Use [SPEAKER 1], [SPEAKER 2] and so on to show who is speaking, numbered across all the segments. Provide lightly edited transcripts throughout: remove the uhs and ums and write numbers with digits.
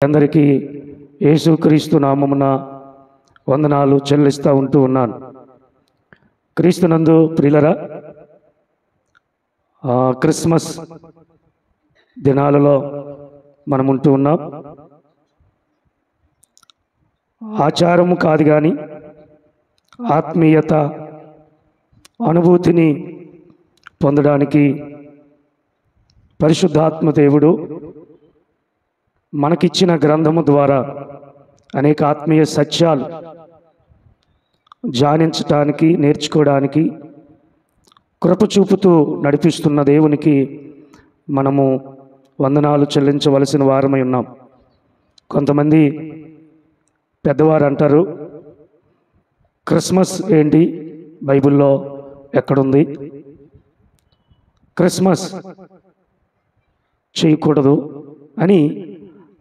[SPEAKER 1] అందరికీ యేసుక్రీస్తు నామమున వందనాలు చెల్లిస్తూ ఉన్నాను. క్రీస్తునందు ప్రియులరా, క్రిస్మస్ దినాలలో మనం ఉన్నాం. ఆచారము కాదు కానీ ఆత్మీయత అనుభూతిని పొందడానికి పరిశుద్ధాత్మ దేవుడు మనకిచ్చిన గ్రంథము ద్వారా అనేక ఆత్మీయ సత్యాలు ధ్యానించటానికి, నేర్చుకోవడానికి కృప చూపుతూ నడిపిస్తున్న దేవునికి మనము వందనాలు చెల్లించవలసిన వారమై ఉన్నాం. కొంతమంది పెద్దవారు అంటారు, క్రిస్మస్ ఏంటి, బైబిల్లో ఎక్కడుంది, క్రిస్మస్ చేయకూడదు అని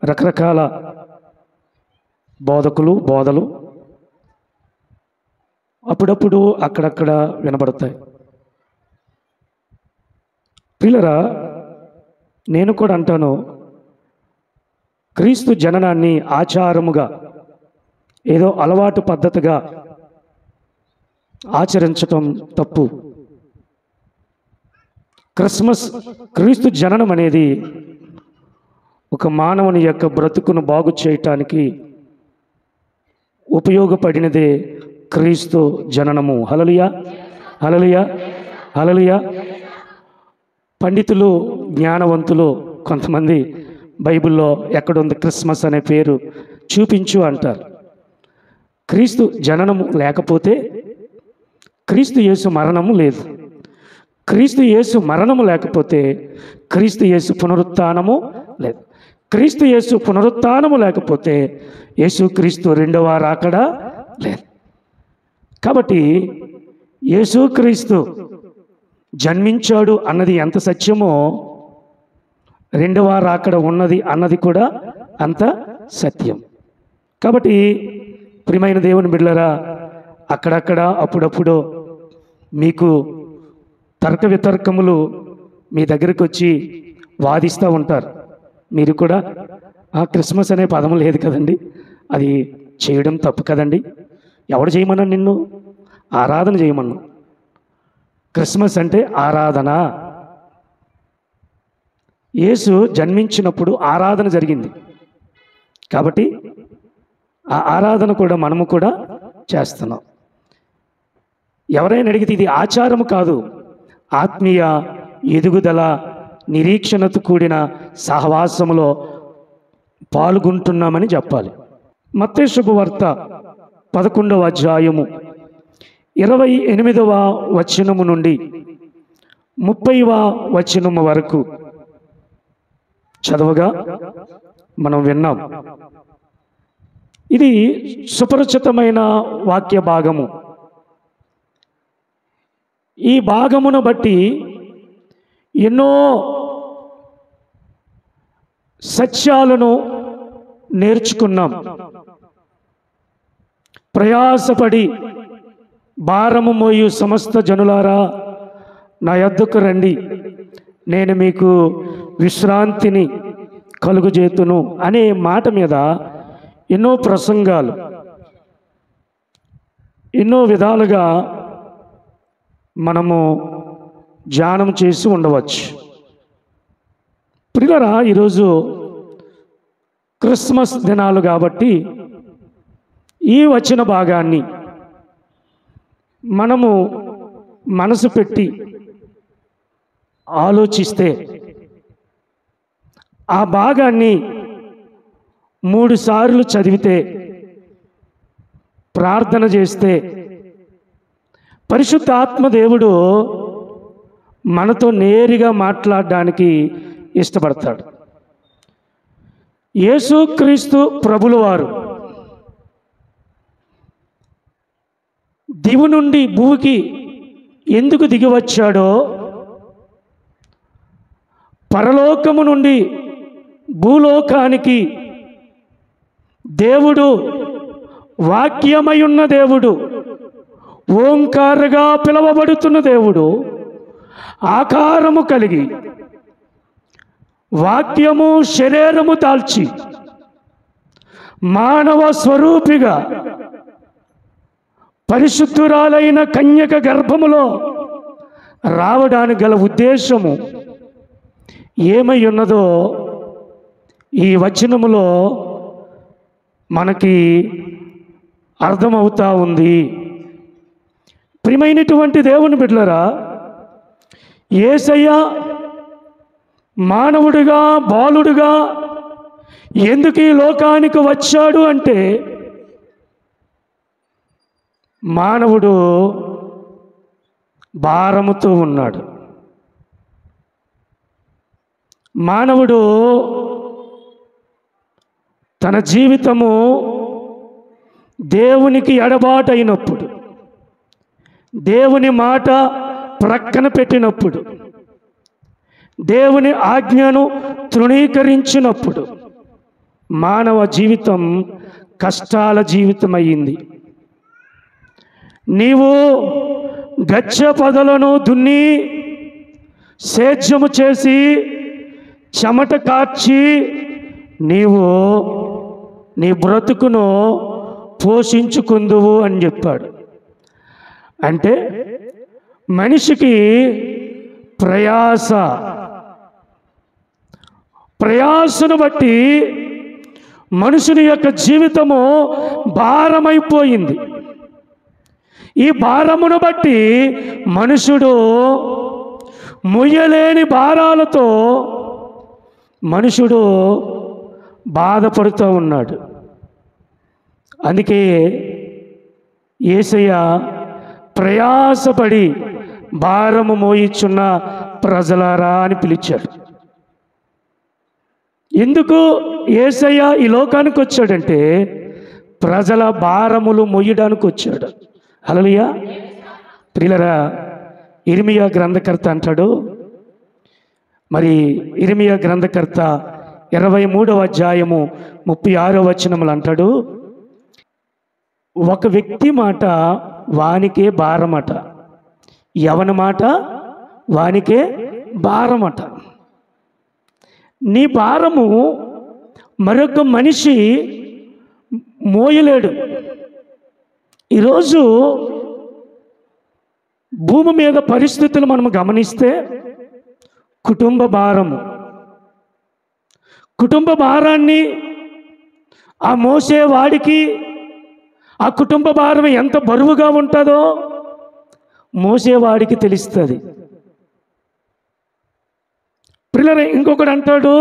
[SPEAKER 1] రకరకాల బోధలు అప్పుడప్పుడు అక్కడక్కడ వినబడతాయి. ప్రియులరా, నేను కూడా అంటాను, క్రీస్తు జననాన్ని ఆచారముగా ఏదో అలవాటు పద్ధతిగా ఆచరించటం తప్పు. క్రీస్తు జననం అనేది ఒక మానవుని యొక్క బ్రతుకును బాగు చేయటానికి ఉపయోగపడినదే క్రీస్తు జననము. హల్లెలూయా, హల్లెలూయా, హల్లెలూయా. పండితులు, జ్ఞానవంతులు కొంతమంది బైబిల్లో ఎక్కడుంది క్రిస్మస్ అనే పేరు చూపించు అంటారు. క్రీస్తు జననము లేకపోతే క్రీస్తు యేసు మరణము లేదు. క్రీస్తు యేసు మరణము లేకపోతే క్రీస్తు యేసు పునరుత్థానము లేదు. క్రీస్తు యేసు పునరుత్థానము లేకపోతే యేసుక్రీస్తు రెండవ రాకడ లేదు. కాబట్టి యేసుక్రీస్తు జన్మించాడు అన్నది ఎంత సత్యమో, రెండవ రాకడ ఉన్నది అన్నది కూడా అంత సత్యం. కాబట్టి ప్రియమైన దేవుని బిడ్డలారా, అక్కడక్కడ అప్పుడప్పుడు మీకు తర్క వితర్కములు మీ దగ్గరికి వచ్చి వాదిస్తూ ఉంటారు. మీరు కూడా క్రిస్మస్ అనే పదం లేదు కదండి, అది చేయడం తప్పు కదండి, ఎవడు చేయమన్నా, నిన్ను ఆరాధన చేయమన్నా. క్రిస్మస్ అంటే ఆరాధన. యేసు జన్మించినప్పుడు ఆరాధన జరిగింది కాబట్టి ఆ ఆరాధన కూడా మనము కూడా చేస్తున్నాం. ఎవరైనా అడిగితే ఇది ఆచారము కాదు, ఆత్మీయ ఎదుగుదల, నిరీక్షణతో కూడిన సహవాసములో పాల్గొంటున్నామని చెప్పాలి. మత్తయి శుభవార్త 11వ అధ్యాయము 28వ వచనము నుండి 30వ వచనము వరకు చదవగా మనం విన్నాం. ఇది సుపరిచితమైన వాక్య భాగము. ఈ భాగమును బట్టి ఎన్నో సత్యాలను నేర్చుకున్నాం. ప్రయాసపడి భారము మోయు సమస్త జనులారా నా యొద్దకు రండి, నేను మీకు విశ్రాంతిని కలుగజేతును అనే మాట మీద ఎన్నో ప్రసంగాలు, ఎన్నో విధాలుగా మనము ధ్యానం చేసి ఉండవచ్చు. ప్రియులారా, ఈరోజు క్రిస్మస్ దినాలు కాబట్టి ఈ వచన భాగాన్ని మనము మనసు పెట్టి ఆలోచిస్తే, ఆ భాగాన్ని 3 సార్లు చదివితే, ప్రార్థన చేస్తే పరిశుద్ధ ఆత్మదేవుడు మనతో నేరుగా మాట్లాడడానికి ఇష్టపడతాడు. యేసుక్రీస్తు ప్రభుల వారు దివు నుండి భూమికి ఎందుకు దిగి వచ్చాడో, పరలోకము నుండి భూలోకానికి దేవుడు వాక్యమై ఉన్న దేవుడు, ఓంకారగా పిలువబడుతున్న దేవుడు ఆకారము కలిగి వాక్యము శరీరము దాల్చి మానవ స్వరూపిగా పరిశుద్ధురాలైన కన్యక గర్భములో రావడానికి గల ఉద్దేశము ఏమై ఉన్నదో ఈ వచనములో మనకి అర్థమవుతా ఉంది. ప్రియమైనటువంటి దేవుని బిడ్డలారా, యేసయ్య మానవుడిగా బాలుడుగా ఎందుకు ఈ లోకానికి వచ్చాడు అంటే, మానవుడు భారముతో ఉన్నాడు. మానవుడు తన జీవితము దేవునికి ఎడబాటైనప్పుడు, దేవుని మాట ప్రక్కన పెట్టినప్పుడు, దేవుని ఆజ్ఞను తృణీకరించినప్పుడు మానవ జీవితం కష్టాల జీవితం అయ్యింది. నీవు గచ్చ పొదలను దున్ని సేద్యము చేసి చెమట కార్చి నీవు నీ బ్రతుకును పోషించుకుందువు అని చెప్పాడు. అంటే మనిషికి ప్రయాసను బట్టి మనుషుని యొక్క జీవితము భారమైపోయింది. ఈ భారమును బట్టి మనుషుడు మొయ్యలేని భారాలతో మనుషుడు బాధపడుతూ ఉన్నాడు. అందుకే యేసయ్య ప్రయాసపడి భారము మోయిచున్న ప్రజలారా అని పిలిచాడు. ఎందుకు యేసయ్య ఈ లోకానికి వచ్చాడంటే ప్రజల భారములు మోయడానికి వచ్చాడు. హల్లెలూయా. ప్రియులారా, ఇర్మియా గ్రంథకర్త అంటాడు, మరి ఇర్మియా గ్రంథకర్త 23వ అధ్యాయము 36వ వచనములు అంటాడు, ఒక వ్యక్తి మాట వానికే భారమట, ఎవని మాట వానికే భారమట. నీ భారము మరొక మనిషి మోయలేడు. ఈరోజు భూమి మీద పరిస్థితులు మనం గమనిస్తే కుటుంబ భారాన్ని ఆ మోసేవాడికి ఆ కుటుంబ భారం ఎంత బరువుగా ఉంటుందో మోసేవాడికి తెలుస్తుంది. పిల్లలు ఇంకొకడు అంటాడు,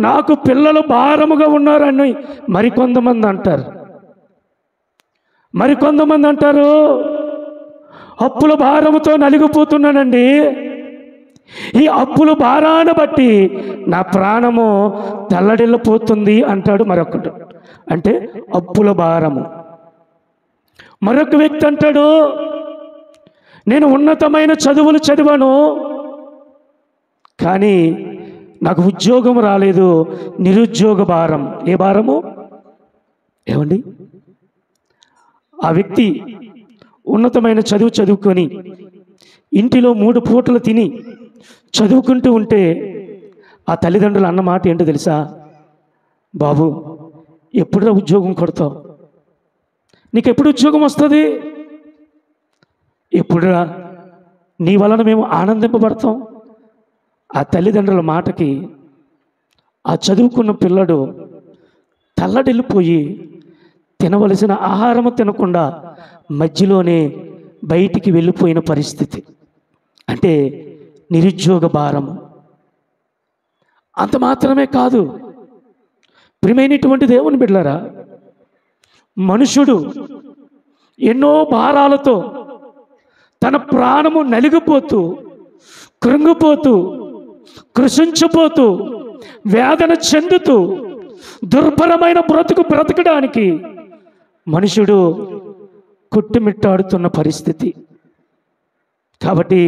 [SPEAKER 1] నాకు పిల్లలు భారముగా ఉన్నారని మరికొంతమంది అంటారు. మరికొంతమంది అంటారు, అప్పుల భారముతో నలిగిపోతున్నానండి, ఈ అప్పుల భారాన్ని బట్టి నా ప్రాణము తల్లడిల్లిపోతుంది అంటాడు మరొకడు. అంటే అప్పుల భారము. మరొక వ్యక్తి అంటాడు, నేను ఉన్నతమైన చదువులు చదివాను కానీ నాకు ఉద్యోగం రాలేదు, నిరుద్యోగ భారం. ఏ భారము? ఏమండి, ఆ వ్యక్తి ఉన్నతమైన చదువు చదువుకొని ఇంటిలో 3 పూటలు తిని చదువుకుంటూ ఉంటే ఆ తల్లిదండ్రులు అన్న మాట ఏంటో తెలుసా? బాబు, ఎప్పుడురా ఉద్యోగం కొడతావు? నీకు ఎప్పుడు ఉద్యోగం వస్తుంది? ఎప్పుడురా నీ వలన మేము ఆనందింపబడతాం? ఆ తల్లిదండ్రుల మాటకి ఆ చదువుకున్న పిల్లడు తల్లడిల్లిపోయి తినవలసిన ఆహారము తినకుండా మధ్యలోనే బయటికి వెళ్ళిపోయిన పరిస్థితి. అంటే నిరుద్యోగ భారము. అంత మాత్రమే కాదు ప్రియమైనటువంటి దేవుని బిడ్డలారా, మనుషుడు ఎన్నో భారాలతో తన ప్రాణము నలిగిపోతూ కృంగిపోతూ కృషించిపోతూ వేదన చెందుతూ దుర్భరమైన బ్రతకడానికి మనుషుడు కొట్టుమిట్టాడుతున్న పరిస్థితి. కాబట్టి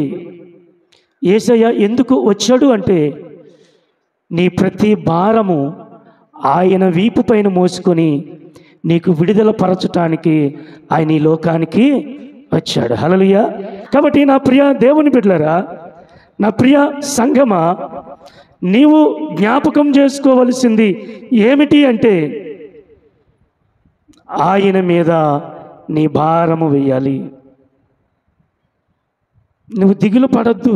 [SPEAKER 1] యేసయ్య ఎందుకు వచ్చాడు అంటే నీ ప్రతి భారము ఆయన వీపు పైన మోసుకొని నీకు విడుదల పరచటానికి ఆయన ఈ లోకానికి వచ్చాడు. హల్లెలూయా. కాబట్టి నా ప్రియ దేవుని బిడ్డలారా, నా ప్రియ సంఘమా, నీవు జ్ఞాపకం చేసుకోవలసింది ఏమిటి అంటే ఆయన మీద నీ భారము వేయాలి. నువ్వు దిగులు పడద్దు,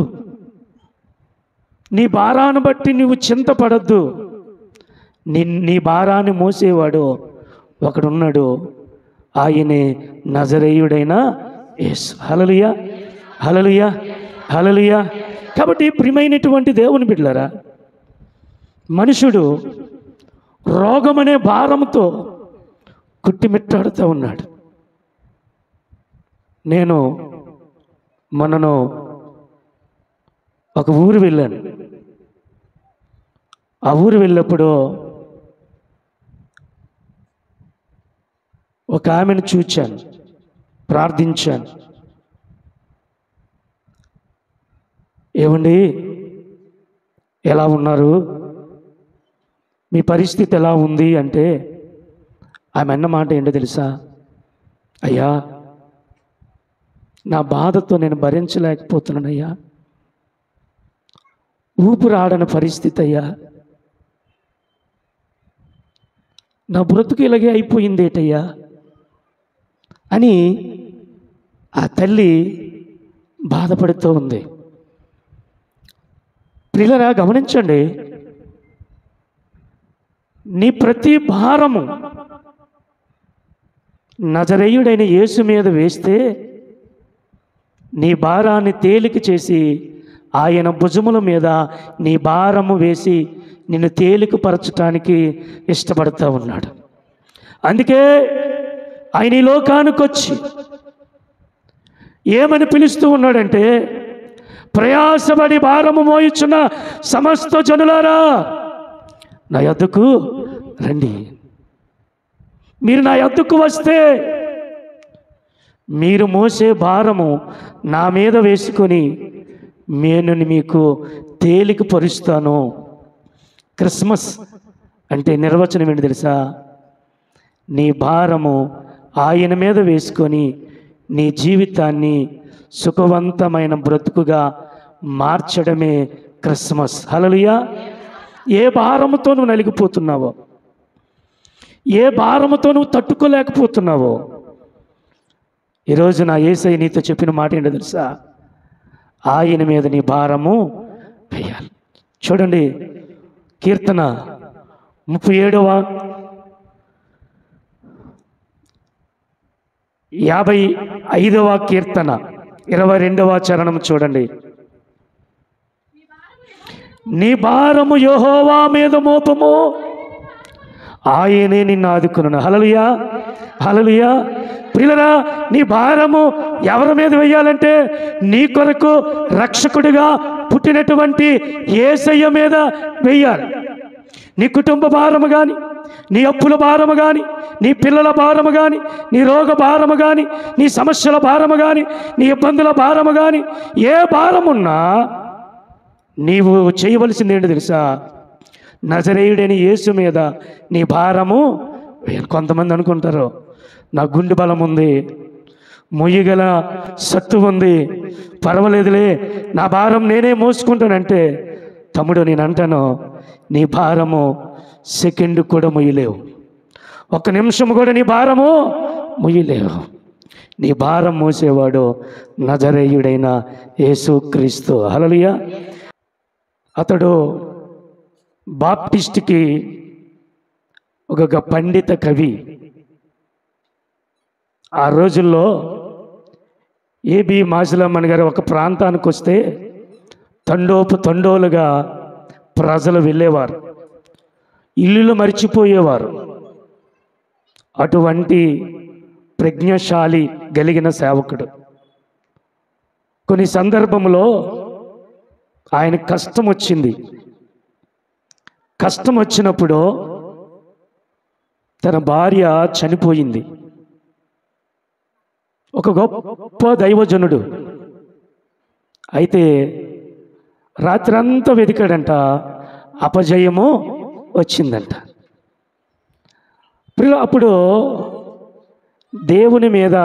[SPEAKER 1] నీ భారాన్ని బట్టి నువ్వు చింతపడద్దు. నీ భారాన్ని మోసేవాడు ఒకడున్నాడు, ఆయనే నజరేయుడైన యేసు. హల్లెలూయా, హల్లెలూయా, హల్లెలూయా. కాబట్టి ప్రియమైనటువంటి దేవుని బిడ్డలారా, మనుషుడు రోగమనే భారంతో కుట్టిమిట్టాడుతూ ఉన్నాడు. నేను మొన్నను ఒక ఊరు వెళ్ళాను. ఆ ఊరు వెళ్ళినప్పుడు ఒక ఆమెను చూచాను, ప్రార్థించాను. ఏమండి, ఎలా ఉన్నారు, మీ పరిస్థితి ఎలా ఉంది అంటే ఆమె అన్న మాట ఏంటో తెలుసా? అయ్యా, నా బాధతో నేను భరించలేకపోతున్నానయ్యా, ఊపిరాడని పరిస్థితి అయ్యా, నా బ్రతుకు ఇలాగే అయిపోయిందేటయ్యా అని ఆ తల్లి బాధపడుతూ ఉంది. ప్రియులారా, గమనించండి, నీ ప్రతి భారము నజరేయుడైన యేసు మీద వేస్తే నీ భారాన్ని తేలిక చేసి ఆయన భుజముల మీద నీ భారము వేసి నిన్ను తేలికపరచటానికి ఇష్టపడుతూ ఉన్నాడు. అందుకే ఆయన ఈ లోకానికి వచ్చి ఏమని పిలుస్తూ ఉన్నాడంటే, ప్రయాసపడి భారము మోయుచున్న సమస్త జనులారా నా యొద్దకు రండి. మీరు నా యొద్దకు వస్తే మీరు మోసే భారము నా మీద వేసుకొని నేను మీకు తేలిక పరుస్తాను. క్రిస్మస్ అంటే నిర్వచనం ఏంటి తెలుసా? నీ భారము ఆయన మీద వేసుకొని నీ జీవితాన్ని సుఖవంతమైన బ్రతుకుగా మార్చడమే క్రిస్మస్. హల్లెలూయా. ఏ భారముతో నువ్వు నలిగిపోతున్నావో, ఏ భారముతో నువ్వు తట్టుకోలేకపోతున్నావో, ఈరోజు నా యేసయ్య నీతో చెప్పిన మాట ఏంటో తెలుసా? ఆయన మీద నీ భారము వేయాలి. చూడండి, కీర్తన 37వ 55వ కీర్తన 22వ చరణం చూడండి. నీ భారము యెహోవా మీద మోపము, ఆయనే నిన్ను ఆదుకొనును. హల్లెలూయా, హల్లెలూయా. ప్రియులారా, నీ భారము ఎవరి మీద వేయాలంటే నీ కొరకు రక్షకుడిగా పుట్టినటువంటి యేసయ్య మీద వేయాలి. నీ కుటుంబ భారము కానీ, నీ అప్పుల భారము కానీ, నీ పిల్లల భారము కానీ, నీ రోగ భారము కానీ, నీ సమస్యల భారము కానీ, నీ ఇబ్బందుల భారము కానీ, ఏ భారమున్నా నీవు చేయవలసింది ఏంటో తెలుసా? నజరేయుడైన యేసు మీద నీ భారము వేయాలి. కొంతమంది అనుకుంటారు, నా గుండె బలం ఉంది, మొయ్యగల సత్తు ఉంది, పర్వాలేదులే, నా భారం నేనే మోసుకుంటానంటే, తమ్ముడు నేను అంటాను, నీ భారము సెకండ్ కూడా మొయ్యలేవు, ఒక్క నిమిషం కూడా నీ భారము మొయ్యలేవు. నీ భారం మోసేవాడు నజరేయుడైన యేసుక్రీస్తు. హల్లెలూయా. అతడు బాప్టిస్ట్కి ఒక పండిత కవి. ఆ రోజుల్లో ఏబి మాసిలమ్మన్ గారు ఒక ప్రాంతానికి వస్తే తండోలుగా ప్రజలు వెళ్ళేవారు, ఇల్లులు మరిచిపోయేవారు. అటువంటి ప్రజ్ఞాశాలి కలిగిన సేవకుడు. కొన్ని సందర్భంలో ఆయన కష్టం వచ్చింది. కష్టం వచ్చినప్పుడు తన భార్య చనిపోయింది. ఒక గొప్ప దైవజనుడు. అయితే రాత్రంతా వెతికాడంట, అపజయము వచ్చిందంట. అప్పుడు దేవుని మీద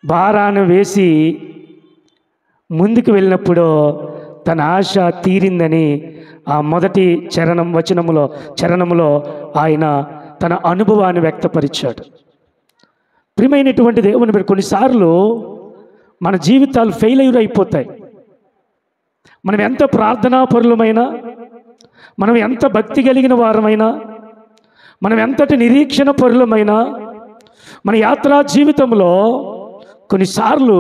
[SPEAKER 1] భారాన్ని వేసి ముందుకు వెళ్ళినప్పుడు తన ఆశ తీరిందని ఆ మొదటి చరణములో ఆయన తన అనుభవాన్ని వ్యక్తపరిచాడు. ప్రియమైనటువంటి దేవుని బిడ్డ, కొన్నిసార్లు మన జీవితాలు ఫెయిల్యూర్ అయిపోతాయి. మనం ఎంత ప్రార్థనాపరులమైనా, మనం ఎంత భక్తి కలిగిన వారమైనా, మనం ఎంతటి నిరీక్షణ పరులమైనా, మన యాత్రా జీవితంలో కొన్నిసార్లు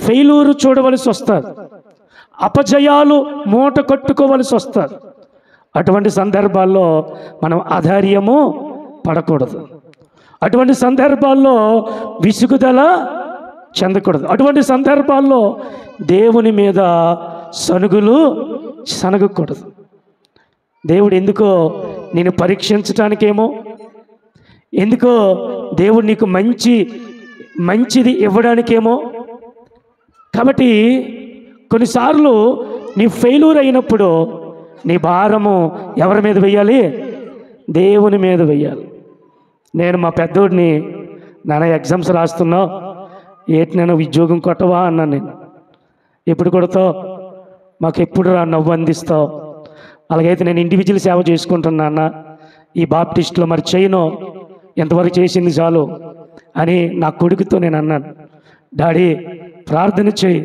[SPEAKER 1] ఫెయిల్యూర్ చూడవలసి వస్తుంది, అపజయాలు మూట కట్టుకోవలసి వస్తుంది. అటువంటి సందర్భాల్లో మనం అధైర్యము పడకూడదు. అటువంటి సందర్భాల్లో విసుగుదల చెందకూడదు. అటువంటి సందర్భాల్లో దేవుని మీద సనగకూడదు. దేవుడు ఎందుకో నేను పరీక్షించటానికేమో, ఎందుకో దేవుడు నీకు మంచిది ఇవ్వడానికేమో. కాబట్టి కొన్నిసార్లు నీ ఫెయిల్యూర్ అయినప్పుడు నీ భారము ఎవరి మీద వెయ్యాలి? దేవుని మీద వెయ్యాలి. నేను మా పెద్దోడిని, నాన్న ఎగ్జామ్స్ రాస్తున్నావు, ఏటి నేను ఉద్యోగం కొట్టవా అన్నాను. నేను ఎప్పుడు కొడతావు? మాకు ఎప్పుడు నవ్వు అందిస్తావు? అలాగైతే నేను ఇండివిజువల్ సేవ చేసుకుంటున్నా, ఈ బాప్టిస్ట్లో మరి చేయను, ఎంతవరకు చేసింది చాలు అని నా కొడుకుతో నేను అన్నాను. డాడీ ప్రార్థన చేయి,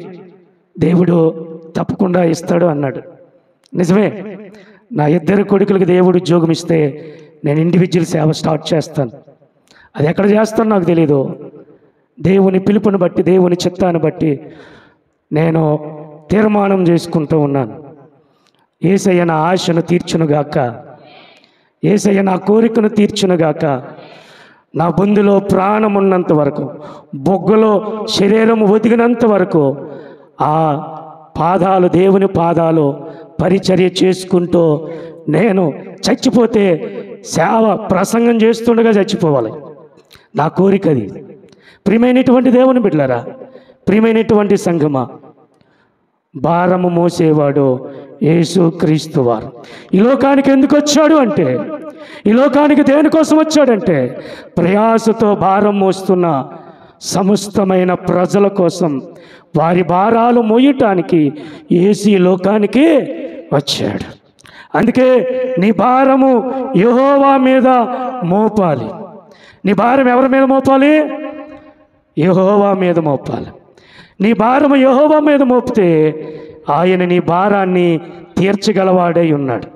[SPEAKER 1] దేవుడు తప్పకుండా ఇస్తాడు అన్నాడు. నిజమే, నా ఇద్దరు కొడుకులకు దేవుడు ఉద్యోగం ఇస్తే నేను ఇండివిజువల్ సేవ స్టార్ట్ చేస్తాను. అది ఎక్కడ చేస్తానో నాకు తెలీదు. దేవుని పిలుపుని బట్టి, దేవుని చిత్తాన్ని బట్టి నేను తీర్మానం చేసుకుంటూ ఉన్నాను. యేసయ్య నా ఆశను తీర్చునుగాక, యేసయ్య నా కోరికను తీర్చునుగాక. నా బొందులో ప్రాణం ఉన్నంత వరకు, బొగ్గలో శరీరం ఒదిగినంత వరకు ఆ పాదాలు, దేవుని పాదాలు పరిచర్య చేసుకుంటూ నేను చచ్చిపోతే సేవ ప్రసంగం చేస్తుండగా చచ్చిపోవాలి. నా కోరిక అది. ప్రియమైనటువంటి దేవుని బిడ్డలారా, ప్రియమైనటువంటి సంఘమా, భారము మోసేవాడు యేసు క్రీస్తు వారు. ఈ లోకానికి ఎందుకు వచ్చాడు అంటే, ఈ లోకానికి దేనికోసం వచ్చాడంటే, ప్రయాసతో భారం మోస్తున్న సమస్తమైన ప్రజల కోసం, వారి భారాలు మోయటానికి యేసు ఈ లోకానికి వచ్చాడు. అందుకే నీ భారము యెహోవా మీద మోపాలి. నీ భారం ఎవరి మీద మోపాలి? యెహోవా మీద మోపాలి. నీ భారము యెహోవా మీద మోపితే ఆయన నీ భారాన్ని తీర్చగలవాడై ఉన్నాడు.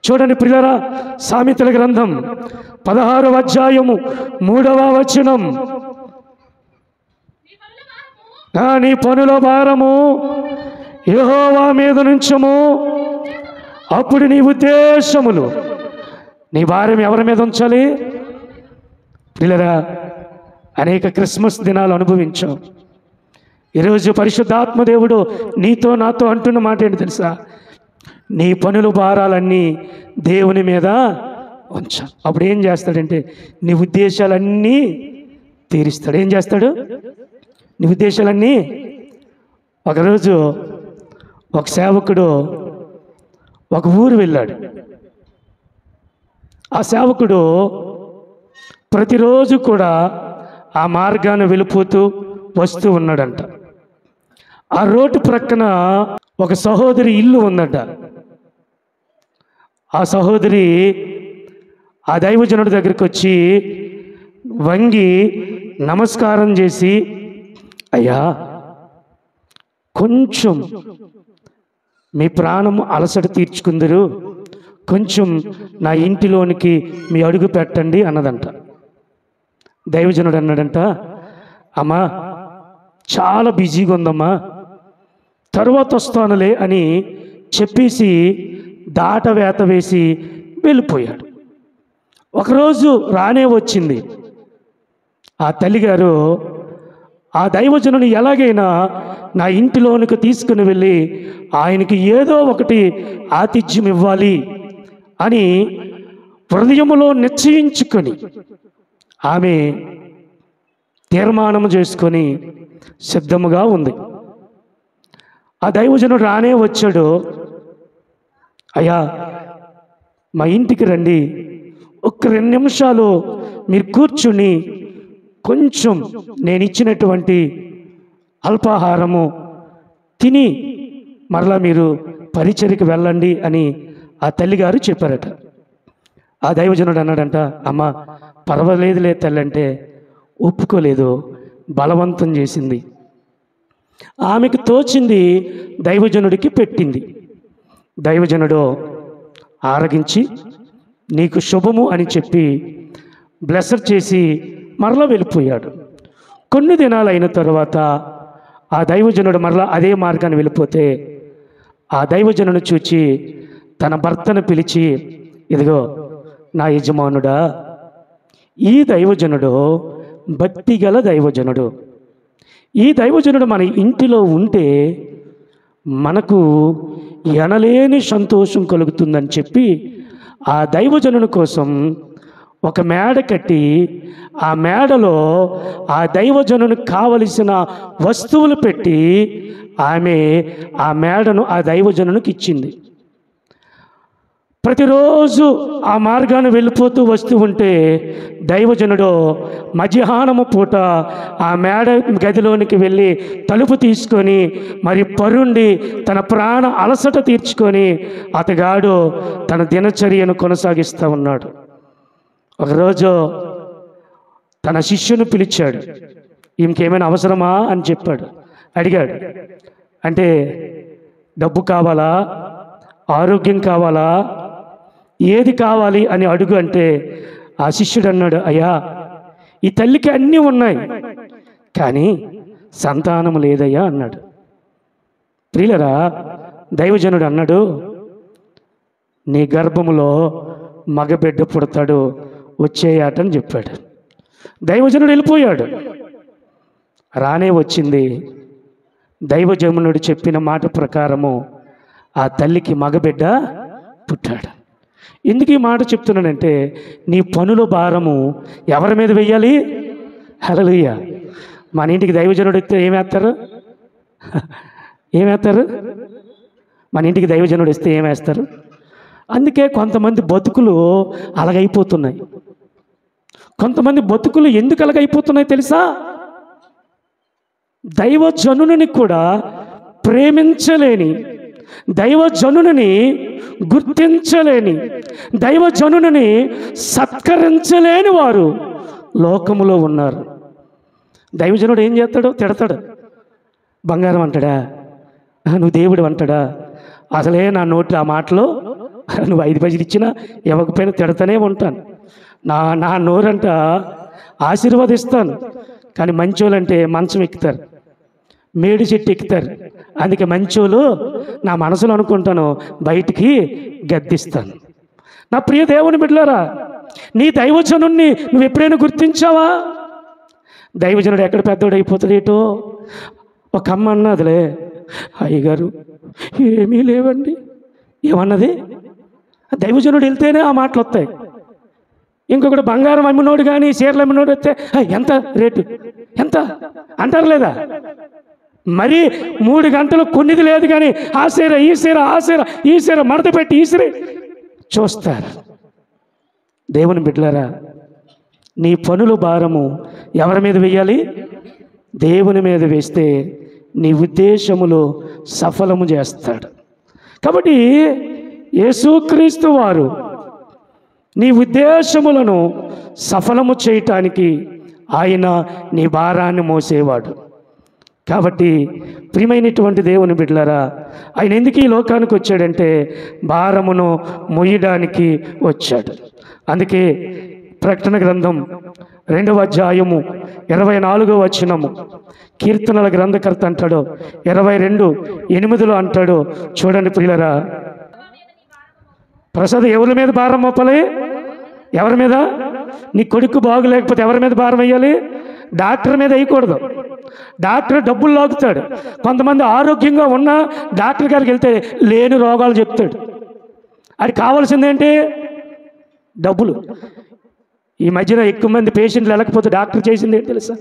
[SPEAKER 1] చూడండి ప్రియులారా, సామెతల గ్రంథం 16వ అధ్యాయము 3వ వచనం, నీ పనుల భారము యెహోవా మీద నుంచము, అప్పుడు నీ ఉద్దేశములు. నీ భారం ఎవరి మీద ఉంచాలి? ప్రియులారా, అనేక క్రిస్మస్ దినాలు అనుభవించాం. ఈరోజు పరిశుద్ధాత్మదేవుడు నీతో నాతో అంటున్న మాట ఏంటి తెలుసా? నీ పనుల భారాలన్నీ దేవుని మీద ఉంచా. అప్పుడు ఏం చేస్తాడంటే నీ ఉద్దేశాలన్నీ తీరుస్తాడు. ఏం చేస్తాడు? నీ ఉద్దేశాలన్నీ. ఒకరోజు ఒక సేవకుడు ఒక ఊరు వెళ్ళాడు. ఆ సేవకుడు ప్రతిరోజు కూడా ఆ మార్గాన్ని వెళ్ళిపోతూ వస్తూ ఉన్నాడంట. ఆ రోడ్డు ప్రక్కన ఒక సహోదరి ఇల్లు ఉందంట. ఆ సహోదరి ఆ దైవజనుడి దగ్గరికి వచ్చి వంగి నమస్కారం చేసి, అయ్యా కొంచెం మీ ప్రాణం అలసట తీర్చుకుందరు, కొంచెం నా ఇంటిలోనికి మీ అడుగు పెట్టండి అన్నదంట. దైవజనుడు అన్నాడంట, అమ్మా చాలా బిజీగా ఉందమ్మా, తర్వాత వస్తానులే అని చెప్పేసి దాటవేత వేసి వెళ్ళిపోయాడు. ఒకరోజు రానే వచ్చింది. ఆ తల్లిగారు ఆ దైవజనుని ఎలాగైనా నా ఇంటిలోనికి తీసుకుని వెళ్ళి ఆయనకి ఏదో ఒకటి ఆతిథ్యం ఇవ్వాలి అని హృదయములో నిశ్చయించుకొని ఆమె తీర్మానం చేసుకొని సిద్ధముగా ఉంది. ఆ దైవజనుడు రానే వచ్చాడు. అయ్యా మా ఇంటికి రండి, ఒక్క 2 నిమిషాలు మీరు కూర్చుని కొంచెం నేను ఇచ్చినటువంటి అల్పాహారము తిని మరలా మీరు పరిచర్యకు వెళ్ళండి అని ఆ తల్లిగారు చెప్పారట. ఆ దైవజనుడు అన్నాడంట, అమ్మ పర్వాలేదులే తల్లి అంటే ఒప్పుకోలేదు, బలవంతం చేసింది. ఆమెకు తోచింది దైవజనుడికి పెట్టింది. దైవజనుడు ఆరగించి నీకు శుభము అని చెప్పి బ్లెస్సర్ చేసి మరలా వెళ్ళిపోయాడు. కొన్ని దినాలు అయిన తర్వాత ఆ దైవజనుడు మరలా అదే మార్గాన్ని వెళ్ళిపోతే ఆ దైవజనుడు చూచి తన భర్తను పిలిచి, ఇదిగో నా యజమానుడా, ఈ దైవజనుడు భక్తిగల దైవజనుడు. ఈ దైవజనుడు మన ఇంటిలో ఉంటే మనకు ఎనలేని సంతోషం కలుగుతుందని చెప్పి ఆ దైవజనుని కోసం ఒక మేడ కట్టి ఆ మేడలో ఆ దైవజనునికి కావలసిన వస్తువులు పెట్టి ఆమె ఆ మేడను ఆ దైవజనునికి ఇచ్చింది. ప్రతిరోజు ఆ మార్గాన్ని వెళ్ళిపోతూ వస్తూ ఉంటే దైవజనుడు మధ్యాహ్నము పూట ఆ మేడ గదిలోనికి వెళ్ళి తలుపు తీసుకొని మరి పరుండి తన ప్రాణ అలసట తీర్చుకొని అతగాడు తన దినచర్యను కొనసాగిస్తూ ఉన్నాడు. ఒకరోజు తన శిష్యుని పిలిచాడు. ఇంకేమైనా అవసరమా అని చెప్పాడు. అడిగాడు. అంటే డబ్బు కావాలా, ఆరోగ్యం కావాలా, ఏది కావాలి అని అడుగు అంటే ఆ శిష్యుడు అన్నాడు, అయ్యా ఈ తల్లికి అన్నీ ఉన్నాయి కానీ సంతానం లేదయ్యా అన్నాడు. ప్రియులరా, దైవజనుడు అన్నాడు, నీ గర్భములో మగబిడ్డ పుడతాడు, వచ్చేయాటని చెప్పాడు. దైవజనుడు వెళ్ళిపోయాడు. రానే వచ్చింది. దైవజనుడు చెప్పిన మాట ప్రకారము ఆ తల్లికి మగబిడ్డ పుట్టాడు. ఎందుకు ఈ మాట చెప్తున్నానంటే నీ పనుల భారము ఎవరి మీద వెయ్యాలి? హల్లెలూయా. మన ఇంటికి దైవజనుడు వస్తే ఏమేస్తారు? ఏమేస్తారు? మన ఇంటికి దైవజనుడు వస్తే ఏమేస్తారు? అందుకే కొంతమంది బతుకులు అలాగైపోతున్నాయి. కొంతమంది బతుకులు ఎందుకు అలాగైపోతున్నాయి తెలుసా? దైవజనుని కూడా ప్రేమించలేని, దైవజనుని గుర్తించలేని, దైవజనుని సత్కరించలేని వారు లోకములో ఉన్నారు. దైవజనుడు ఏం చేస్తాడో తిడతాడు. బంగారం అంటాడా, నువ్వు దేవుడు అంటాడా, అసలే నా నోటి ఆ మాటలో నువ్వు 5 పైసలు ఇచ్చినా ఇవ్వకపోయినా తిడతానే ఉంటాను. నా నోరంట ఆశీర్వదిస్తాను, కానీ మంచోళ్ళంటే మంచం ఎక్కుతారు, మేడి చెట్టు ఎక్కుతారు. అందుకే మంచోళ్ళు నా మనసులో అనుకుంటాను, బయటికి గద్దిస్తాను. నా ప్రియ దేవుని బిడ్డలారా, నీ దైవజనుణ్ణి నువ్వు ఎప్పుడైనా గుర్తించావా? దైవజనుడు ఎక్కడ పెద్దోడు అయిపోతాడేటో. ఒక అమ్మ అన్నదిలే, అయ్యగారు ఏమీ లేవండి. ఏమన్నది? దైవజనుడు వెళ్తేనే ఆ మాటలు వస్తాయి. ఇంకొకటి బంగారం అమ్మినోడు కానీ చీరలు అమ్మినోడు వస్తే ఎంత రేటు ఎంత అంటారు లేదా? మరి 3 గంటలు కొన్నిది లేదు కానీ ఆ సీర ఈ సీర ఆ సీర ఈ సీర మడత పెట్టి ఈ సీర చూస్తారు. దేవుని బిడ్డలారా, నీ పనుల భారము ఎవరి మీద వేయాలి? దేవుని మీద వేస్తే నీ ఉద్దేశములు సఫలము చేస్తాడు. కాబట్టి యేసుక్రీస్తు వారు నీ ఉద్దేశములను సఫలము చేయటానికి ఆయన నీ భారాన్ని మోసేవాడు. కాబట్టి ప్రియమైనటువంటి దేవుని బిడ్డలారా, ఆయన ఎందుకు ఈ లోకానికి వచ్చాడంటే భారమును మోయడానికి వచ్చాడు. అందుకే ప్రకటన గ్రంథం 2వ అధ్యాయము 24వ వచనము కీర్తనల గ్రంథకర్త అంటాడు, 22:8 అంటాడు. చూడండి ప్రియులరా, ప్రసాద్ ఎవరి మీద భారం మోపాలి? ఎవరి మీద? నీ కొడుకు బాగులేకపోతే ఎవరి మీద భారం వేయాలి? డాక్టర్ మీద వేయకూడదు. డాక్టర్ డబ్బులు లాగుతాడు. కొంతమంది ఆరోగ్యంగా ఉన్నా డాక్టర్ గారికి వెళ్తే లేని రోగాలు చెప్తాడు. అది కావాల్సిందేంటి? డబ్బులు. ఈ మధ్యన ఎక్కువ మంది పేషెంట్లు వెళ్ళకపోతే డాక్టర్ చేసింది ఏంటి తెలుసా?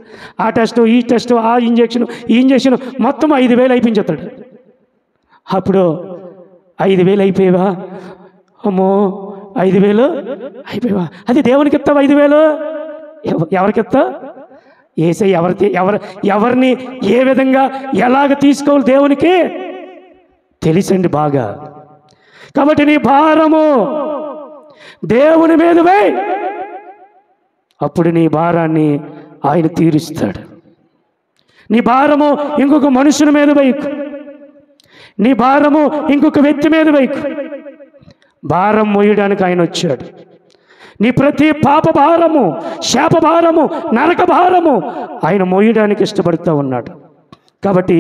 [SPEAKER 1] ఆ టెస్ట్ ఈ టెస్ట్ ఆ ఇంజెక్షన్ ఈ ఇంజెక్షన్ మొత్తం 5,000 అయిపించేస్తాడు. అప్పుడు 5,000 అయిపోయావా? అమ్మో 5,000 అయిపోయావా? అది దేవునికి ఇస్తావా? 5,000 ఎవరికి ఇస్తా? ఏసై ఎవరిని ఏ విధంగా ఎలాగ తీసుకోవాలి దేవునికి? తెలిసండి బాగా. కాబట్టి నీ భారము దేవుని మీద వేయి, అప్పుడు నీ భారాన్ని ఆయన తీరుస్తాడు. నీ భారము ఇంకొక మనుషుని మీద వేయకు, నీ భారము ఇంకొక వ్యక్తి మీద వేయకు. భారం మోయడానికి ఆయన వచ్చాడు. నీ ప్రతి పాప భారము, శాప భారము, నరక భారము ఆయన మోయడానికి ఇష్టపడుతూ ఉన్నాడు. కాబట్టి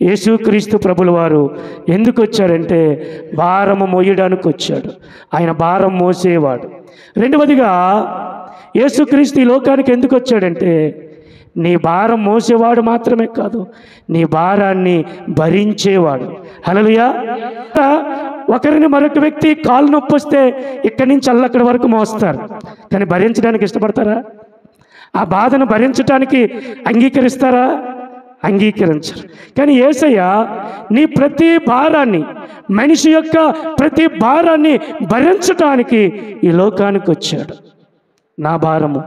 [SPEAKER 1] యేసుక్రీస్తు ప్రభుల వారు ఎందుకు వచ్చారంటే భారము మోయడానికి వచ్చాడు. ఆయన భారం మోసేవాడు. రెండవదిగా యేసుక్రీస్తు ఈ లోకానికి ఎందుకు వచ్చాడంటే నీ భారం మోసేవాడు మాత్రమే కాదు, నీ భారాన్ని భరించేవాడు. హల్లెలూయా. ఒకరిని మరొక వ్యక్తి కాలు నొప్పి వస్తే ఇక్కడి నుంచి అల్లక్కడి వరకు మోస్తారు, కానీ భరించడానికి ఇష్టపడతారా? ఆ బాధను భరించడానికి అంగీకరిస్తారా? అంగీకరించరు. కానీ యేసయ్య నీ ప్రతి భారాన్ని, మనిషి యొక్క ప్రతి భారాన్ని భరించడానికి ఈ లోకానికి వచ్చాడు. నా భారము,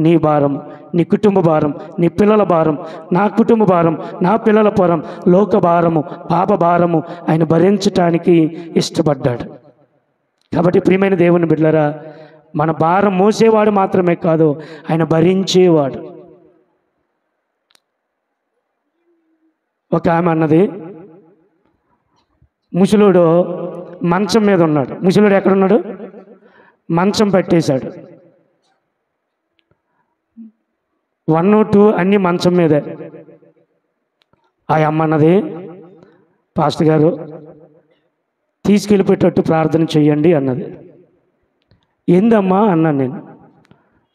[SPEAKER 1] నీ భారము, నీ కుటుంబ భారం, నీ పిల్లల భారం, నా కుటుంబ భారం, నా పిల్లల భారం, లోక భారము, పాప భారము ఆయన భరించటానికి ఇష్టపడ్డాడు. కాబట్టి ప్రియమైన దేవుని బిడ్డలారా, మన భారం మోసేవాడు మాత్రమే కాదు, ఆయన భరించేవాడు. ఒక ఆమె అన్నది, ముసలుడు మంచం మీద ఉన్నాడు. ముసలుడు ఎక్కడున్నాడు? మంచం పట్టేశాడు. 1, 2 అన్నీ మంచం మీదే. ఆ అమ్మ అన్నది, పాస్టర్ గారు తీసుకెళ్ళిపోయేటట్టు ప్రార్థన చెయ్యండి అన్నది. ఏందమ్మా అన్నాను నేను.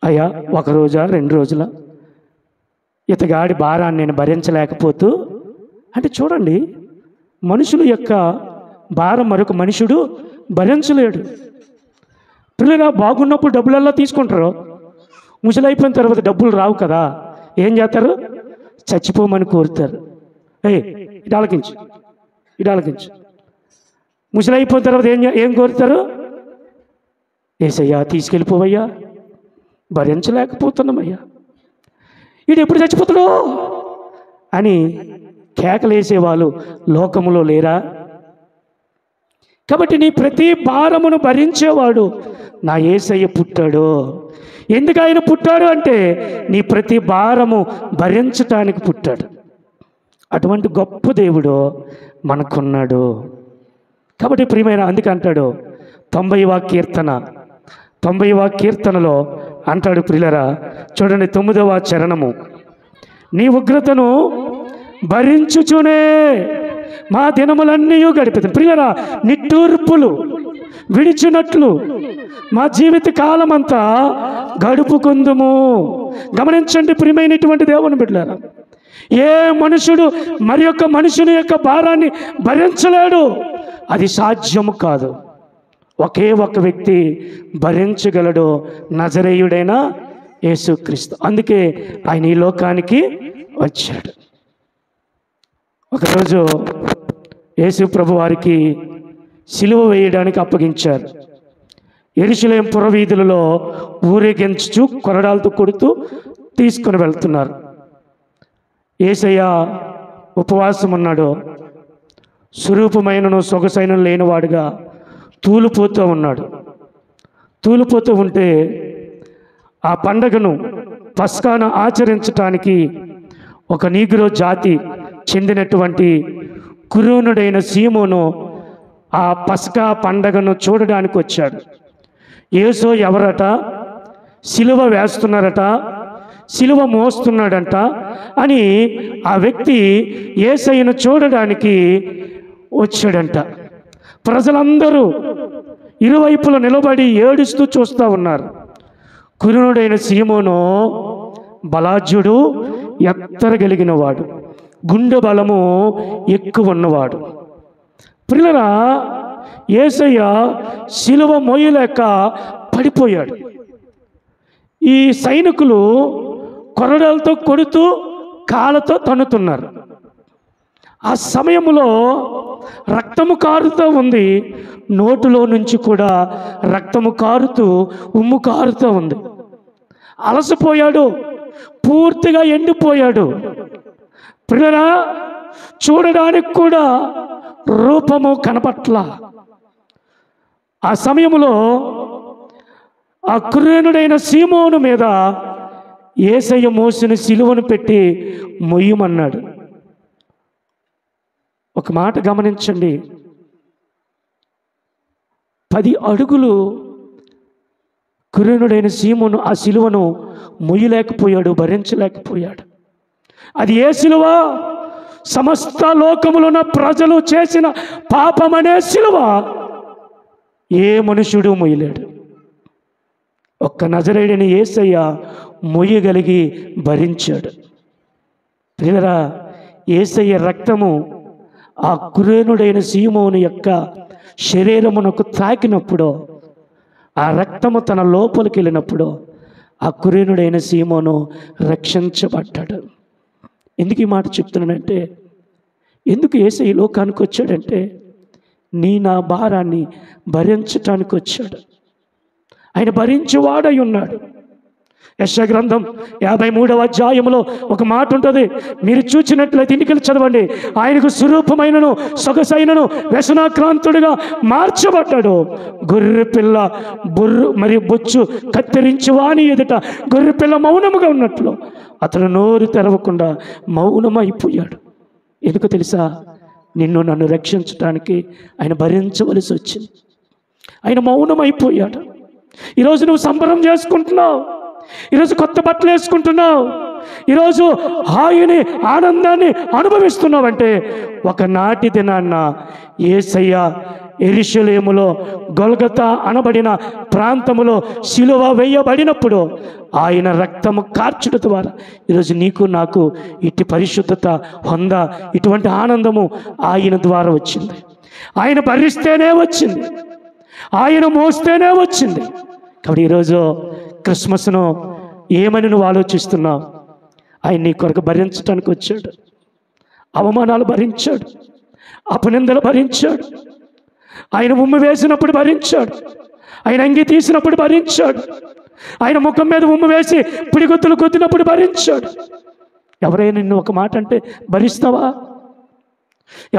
[SPEAKER 1] అయ్యా, 1 రోజా 2 రోజుల ఇతగాడి భారాన్ని నేను భరించలేకపోతూ అంటే చూడండి, మనుషుల యొక్క భారం మరొక మనుషుడు భరించలేడు. పిల్లలు బాగున్నప్పుడు డబ్బులల్లా తీసుకుంటారు, ముసలైపోయిన తర్వాత డబ్బులు రావు కదా, ఏం చేస్తారు? చచ్చిపోమని కోరుతారు. ఇటు ఆలకించు, ఇటు ఆలకించు. ముసలైపోయిన తర్వాత ఏం కోరుతారు? ఏసయ్యా తీసుకెళ్ళిపోవయ్యా, భరించలేకపోతున్నామయ్యా, వీడు ఎప్పుడు చచ్చిపోతాడో అని కేకలేసేవాళ్ళు లోకములో లేరా? కాబట్టి నీ ప్రతి భారమును భరించేవాడు నా యేసయ్య పుట్టాడు. ఎందుకు ఆయన పుట్టాడు అంటే నీ ప్రతి భారము భరించటానికి పుట్టాడు. అటువంటి గొప్ప దేవుడు మనకున్నాడు. కాబట్టి ప్రియమైన, అందుకే అంటాడు 90వ కీర్తనలో అంటాడు, ప్రియులరా చూడండి 9వ చరణము, నీ ఉగ్రతను భరించుచునే మా దినములన్నీ గడిపితే. ప్రియులరా, నిట్టూర్పులు విడిచినట్లు మా జీవిత కాలం అంతా గడుపుకుందుము. గమనించండి ప్రియమైనటువంటి దేవుని బిడ్డలారా, ఏ మనుషుడు మరి యొక్క మనుషుని యొక్క భారాన్ని భరించలేడు, అది సాధ్యము కాదు. ఒకే ఒక వ్యక్తి భరించగలడు, నజరేయుడైన యేసుక్రీస్తు. అందుకే ఆయన ఈ లోకానికి వచ్చాడు. ఒకరోజు యేసు ప్రభు వారికి సిలువ వేయడానికి అప్పగించారు. యెరూషలేము పురవీధులలో ఊరేగించుచు కొరడాలతో కొడుతూ తీసుకుని వెళ్తున్నారు. యేసయ్య ఉపవాసం ఉన్నాడు. స్వరూపమైనను సొగసైన లేనివాడుగా తూలిపోతూ ఉన్నాడు. తూలిపోతూ ఉంటే ఆ పండగను, పస్కాను ఆచరించటానికి ఒక నీగ్రో జాతి చెందినటువంటి కురూనుడైన సీమోను ఆ పస్కా పండగను చూడడానికి వచ్చాడు. యేసు ఎవరట, సిలువ వేస్తున్నారట, సిలువ మోస్తున్నాడంట అని ఆ వ్యక్తి యేసయ్యను చూడడానికి వచ్చాడంట. ప్రజలందరూ ఇరువైపులా నిలబడి ఏడుస్తూ చూస్తూ ఉన్నారు. కురునుడైన సీమోను బలాఢ్యుడు, ఎత్తరగలిగిన వాడు, గుండె బలము ఎక్కువ ఉన్నవాడు. ప్రియులరా, యేసయ్య సిలువ మోయలేక పడిపోయాడు. ఈ సైనికులు కొరడాలతో కొడుతూ కాళ్ళతో తన్నుతున్నారు. ఆ సమయంలో రక్తము కారుతూ ఉంది, నోటులో నుంచి కూడా రక్తము కారుతూ ఉమ్ము కారుతూ ఉంది. అలసిపోయాడు, పూర్తిగా ఎండిపోయాడు. ప్రియులారా, చూడడానికి కూడా రూపము కనపట్ల. ఆ సమయంలో ఆ కురేనుడైన సీమోను మీద యేసయ్య మోసిన సిలువను పెట్టి మొయ్యమన్నాడు. ఒక మాట గమనించండి, 10 అడుగులు కురేనుడైన సీమోను ఆ సిలువను మొయ్యలేకపోయాడు, భరించలేకపోయాడు. అది ఏ సిలువ? సమస్త లోకములో ఉన్న ప్రజలు చేసిన పాపమనే సిలువ. ఏ మనుషుడు మొయ్యలేడు. ఒక్క నజరేయుడైన యేసయ్య మొయ్యగలిగి భరించాడు. ప్రియరా, యేసయ్య రక్తము ఆ కురేనుడైన సీమోను యొక్క శరీరమునకు తాకినప్పుడు, ఆ రక్తము తన లోపలికి వెళ్ళినప్పుడు ఆ కురేనుడైన సీమోను రక్షించబడ్డాడు. ఎందుకు ఈ మాట చెప్తున్నానంటే, ఎందుకు యేసయ్య లోకానికి వచ్చాడంటే నా భారాన్ని భరించటానికి వచ్చాడు. ఆయన భరించేవాడై ఉన్నాడు. యెషయా గ్రంథం 53వ అధ్యాయంలో ఒక మాట ఉంటుంది, మీరు చూచినట్లయితే ఇంటికి చదవండి. ఆయనకు స్వరూపమైనను సొగసైనను వ్యసనాక్రాంతుడిగా మార్చబడ్డాడు. గొర్రె పిల్ల మరియు బొచ్చు కత్తిరించి వాని ఎదుట గొర్రె పిల్ల మౌనముగా ఉన్నట్లు అతను నోరు తెరవకుండా మౌనమైపోయాడు. ఎందుకు తెలుసా? నిన్ను నన్ను రక్షించడానికి ఆయన భరించవలసి వచ్చింది. ఆయన మౌనమైపోయాడు. ఈరోజు నువ్వు సంబరం చేసుకుంటున్నావు, ఈరోజు కొత్త బట్టలు వేసుకుంటున్నావు, ఈరోజు హాయిని ఆనందాన్ని అనుభవిస్తున్నావంటే ఒకనాటి దినాన్న యేసయ్య యెరూషలేములో గొల్గొతా అనబడిన ప్రాంతములో సిలువ వేయబడినప్పుడు ఆయన రక్తము కార్చుట ద్వారా ఈరోజు నీకు నాకు ఇటు పరిశుద్ధత హొంద, ఇటువంటి ఆనందము ఆయన ద్వారా వచ్చింది. ఆయన భరిస్తేనే వచ్చింది, ఆయన మోస్తేనే వచ్చింది. కాబట్టి ఈరోజు క్రిస్మస్ను ఏమని నువ్వు ఆలోచిస్తున్నావు? ఆయన నీ కొరకు భరించడానికి వచ్చాడు. అవమానాలు భరించాడు, అపనిందలు భరించాడు, ఆయన ఉమ్ము వేసినప్పుడు భరించాడు, ఆయన అంగి తీసినప్పుడు భరించాడు, ఆయన ముఖం మీద ఉమ్ము వేసి పిడిగుత్తులు గుద్దినప్పుడు భరించాడు. ఎవరైనా నిన్ను ఒక మాట అంటే భరిస్తావా?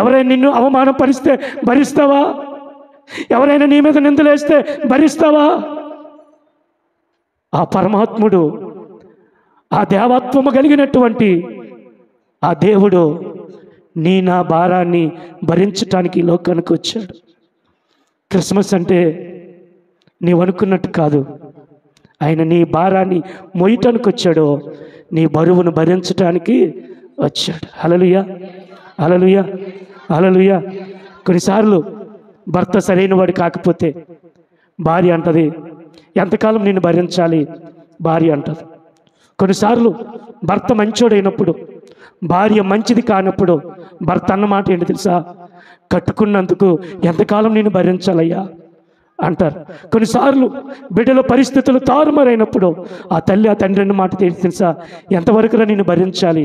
[SPEAKER 1] ఎవరైనా నిన్ను అవమానం పరిస్తే భరిస్తావా? ఎవరైనా నీ మీద నిందలేస్తే భరిస్తావా? ఆ పరమాత్ముడు, ఆ దేవత్వము కలిగినటువంటి ఆ దేవుడు నా భారాన్ని భరించటానికి ఈ లోకానికి వచ్చాడు. క్రిస్మస్ అంటే నీవు అనుకున్నట్టు కాదు. ఆయన నీ భారాన్ని మోయటానికి వచ్చాడు, నీ బరువును భరించటానికి వచ్చాడు. హల్లెలూయా, హల్లెలూయా, హల్లెలూయా. కొన్నిసార్లు భర్త సరైన వాడు కాకపోతే భార్య అంటది, ఎంతకాలం నిన్ను భరించాలి? భార్య అంటది. కొన్నిసార్లు భర్త మంచోడైనప్పుడు భార్య మంచిది కానప్పుడు భర్త అన్నమాట ఏంటి తెలుసా? కట్టుకున్నందుకు ఎంతకాలం నేను భరించాలయ్యా అంటారు. కొన్నిసార్లు బిడ్డల పరిస్థితులు తారుమారైనప్పుడు ఆ తల్లి ఆ తండ్రి అన్న మాట తెలుసా? ఎంతవరకురా నిన్ను భరించాలి?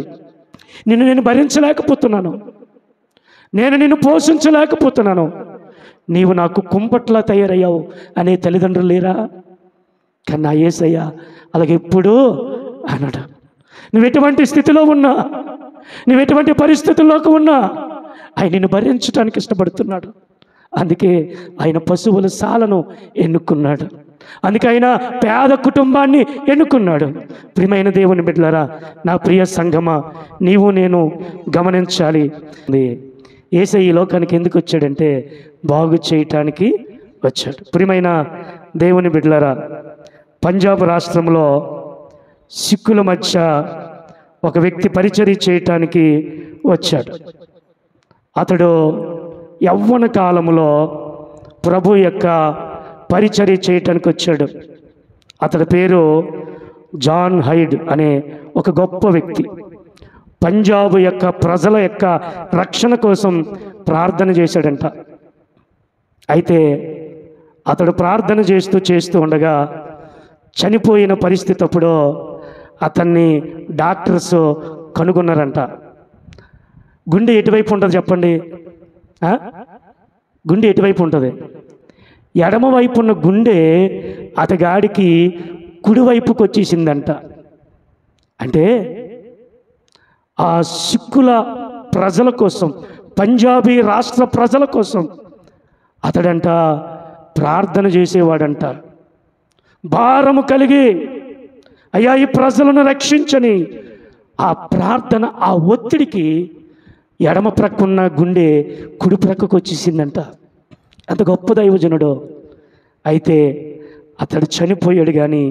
[SPEAKER 1] నేను భరించలేకపోతున్నాను, నేను నిన్ను పోషించలేకపోతున్నాను, నీవు నాకు కుంపట్లా తయారయ్యావు అనే తల్లిదండ్రులు లేరా? కానీ నా యేసయ్య అలాగే ఎప్పుడు అన్నాడు. నువ్వు ఎటువంటి స్థితిలో ఉన్నా, నువ్వు ఎటువంటి పరిస్థితుల్లోకి ఉన్నా ఆయన నిన్ను భరించడానికి ఇష్టపడుతున్నాడు. అందుకే ఆయన పశువుల శాలను ఎన్నుకున్నాడు, అందుకే ఆయన పేద కుటుంబాన్ని ఎన్నుకున్నాడు. ప్రియమైన దేవుని బిడ్డలారా, నా ప్రియ సంఘమా, నీవు నేను గమనించాలి. యేసయ్య ఈ లోకానికి ఎందుకు వచ్చాడంటే బాగు చేయటానికి వచ్చాడు. ప్రియమైన దేవుని బిడ్డలారా, పంజాబ్ రాష్ట్రంలో సిక్కుల మధ్య ఒక వ్యక్తి పరిచర్య చేయటానికి వచ్చాడు. అతడు యవ్వన కాలంలో ప్రభు యొక్క పరిచర్య చేయటానికి వచ్చాడు. అతడి పేరు జాన్ హైడ్ అనే ఒక గొప్ప వ్యక్తి. పంజాబ్ యొక్క ప్రజల యొక్క రక్షణ కోసం ప్రార్థన చేశాడంట. అయితే అతడు ప్రార్థన చేస్తూ ఉండగా చనిపోయిన పరిస్థితి అప్పుడు అతన్ని డాక్టర్స్ కనుగొన్నారంట. గుండె ఎటువైపు ఉంటుంది చెప్పండి? గుండె ఎటువైపు ఉంటుంది? ఎడమవైపు ఉన్న గుండె అతగాడికి కుడివైపుకి వచ్చేసిందంట. అంటే ఆ సిక్కుల ప్రజల కోసం పంజాబీ రాష్ట్ర ప్రజల కోసం అతడంట ప్రార్థన చేసేవాడంట. భారము కలిగి అయ్యా ఈ ప్రజలను రక్షించని ఆ ప్రార్థన, ఆ ఒత్తిడికి ఎడమ ప్రక్కన్న గుండె కుడి ప్రక్కకు వచ్చేసిందంట. అంత గొప్ప దైవజనుడు. అయితే అతడు చనిపోయాడు. కానీ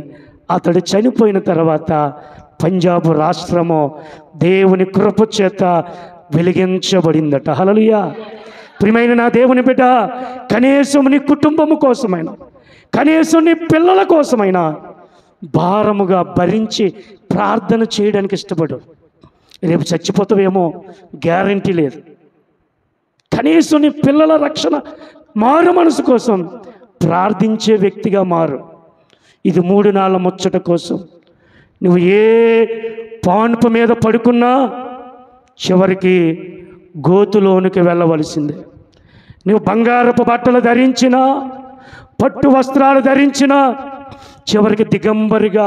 [SPEAKER 1] అతడు చనిపోయిన తర్వాత పంజాబ్ రాష్ట్రము దేవుని కృప చేత వెలిగించబడిందట. హల్లెలూయా. ప్రియమైన నా దేవుని బిడ్డ, కనీసం నీ కుటుంబము కోసమైనా, కనీసం నీ పిల్లల కోసమైనా భారముగా భరించి ప్రార్థన చేయడానికి ఇష్టపడు. రేపు చచ్చిపోతావేమో, గ్యారంటీ లేదు. కనీసం నీ పిల్లల రక్షణ, మారు మనసు కోసం ప్రార్థించే వ్యక్తిగా మారు. ఇది 3 నాళ్ళ ముచ్చట కోసం. నువ్వు ఏ పాన్పు మీద పడుకున్నా చివరికి గోతులోనికి వెళ్ళవలసిందే. నువ్వు బంగారపు బట్టలు ధరించినా, పట్టు వస్త్రాలు ధరించినా చివరికి దిగంబరిగా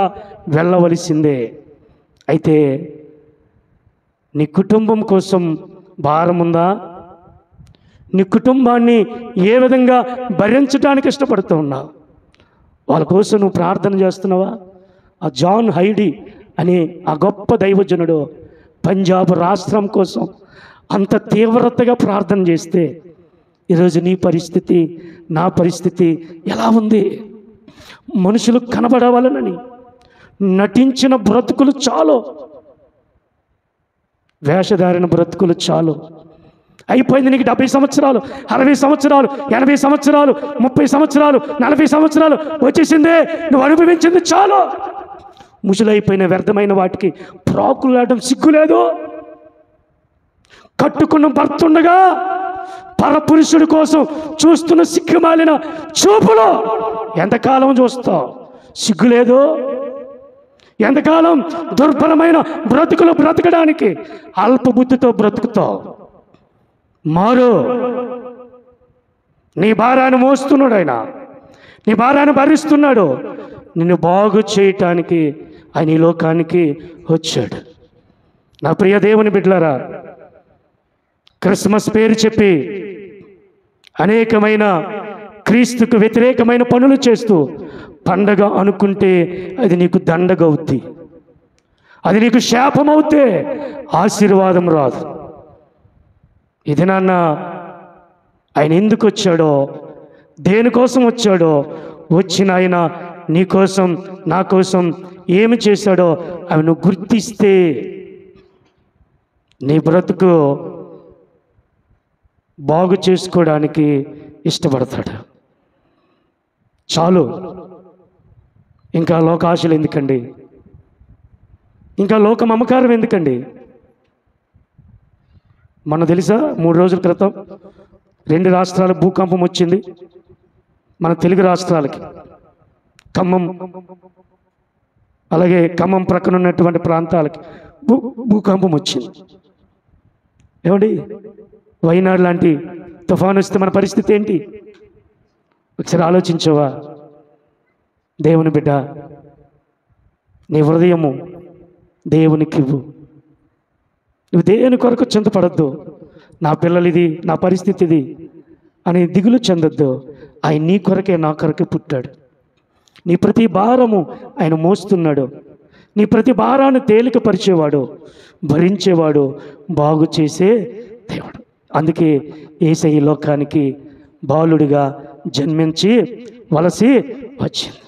[SPEAKER 1] వెళ్ళవలసిందే. అయితే నీ కుటుంబం కోసం భారం ఉందా? నీ కుటుంబాన్ని ఏ విధంగా భరించడానికి ఇష్టపడుతూ ఉన్నావు? వాళ్ళ కోసం నువ్వు ప్రార్థన చేస్తున్నావా? ఆ జాన్ హైడీ అనే ఆ గొప్ప దైవజనుడు పంజాబ్ రాష్ట్రం కోసం అంత తీవ్రతగా ప్రార్థన చేస్తే ఈరోజు నీ పరిస్థితి, నా పరిస్థితి ఎలా ఉంది? మనుషులు కనబడవాలనని నటించిన బ్రతుకులు చాలు, వేషధారణ బ్రతుకులు చాలు. అయిపోయింది. నీకు 70 సంవత్సరాలు, 60 సంవత్సరాలు, 80 సంవత్సరాలు, 30 సంవత్సరాలు, 40 సంవత్సరాలు వచ్చేసిందే, నువ్వు అనుభవించింది చాలు. ముసలైపోయిన వ్యర్థమైన వాటికి ప్రాకులాడడం సిగ్గులేదు. కట్టుకున్న భర్త ఉండగా పరపురుషుడి కోసం చూస్తున్న సిగ్గుమాలిన చూపులు ఎంతకాలం చూస్తావు? సిగ్గులేదు? ఎంతకాలం దుర్బలమైన బ్రతుకులు బ్రతకడానికి అల్పబుద్ధితో బ్రతుకుతావు? మారు. నీ భారాన్ని మోస్తున్నాడు ఆయన, నీ భారాన్ని భరిస్తున్నాడు. నిన్ను బాగు చేయటానికి ఆయన ఈ లోకానికి వచ్చాడు. నా ప్రియ దేవుని బిడ్డలారా, క్రిస్మస్ పేరు చెప్పి అనేకమైన క్రీస్తుకు వ్యతిరేకమైన పనులు చేస్తూ పండగ అనుకుంటే అది నీకు దండగ అవుద్ది, అది నీకు శాపం అవుతే ఆశీర్వాదం రాదు. ఇది నాన్న ఆయన ఎందుకు వచ్చాడో, దేనికోసం వచ్చాడో, వచ్చిన ఆయన నీ కోసం, నా కోసం ఏమి చేశాడో అవి నువ్వు గుర్తిస్తే నీ బ్రతుకు బాగు చేసుకోవడానికి ఇష్టపడతాడు. చాలు, ఇంకా లోకాశలు ఎందుకండి? ఇంకా లోక మమకారం ఎందుకండి? మన తెలుసా, 3 రోజుల క్రితం 2 రాష్ట్రాల భూకంపం వచ్చింది. మన తెలుగు రాష్ట్రాలకి, ఖమ్మం, అలాగే ఖమ్మం ప్రక్కన ఉన్నటువంటి ప్రాంతాలకి భూకంపం వచ్చింది. ఏమండి, వైనాడు లాంటి తుఫాను వస్తే మన పరిస్థితి ఏంటి? ఒకసారి ఆలోచించవా? దేవుని బిడ్డ, నీ హృదయము దేవునికి ఇవ్వు. నువ్వు దేని కొరకు చింతపడద్దు. నా పిల్లలిది, నా పరిస్థితి ఇది అని దిగులు చెందొద్దు. ఆయన నీ కొరకే, నా కొరకే పుట్టాడు. నీ ప్రతి భారము ఆయన మోస్తున్నాడు. నీ ప్రతి భారాన్ని తేలికపరిచేవాడు, భరించేవాడు, బాగు చేసే దేవుడు. అందుకే యేసయ్య ఈ లోకానికి బాలుడిగా జన్మించి వలసి వచ్చింది.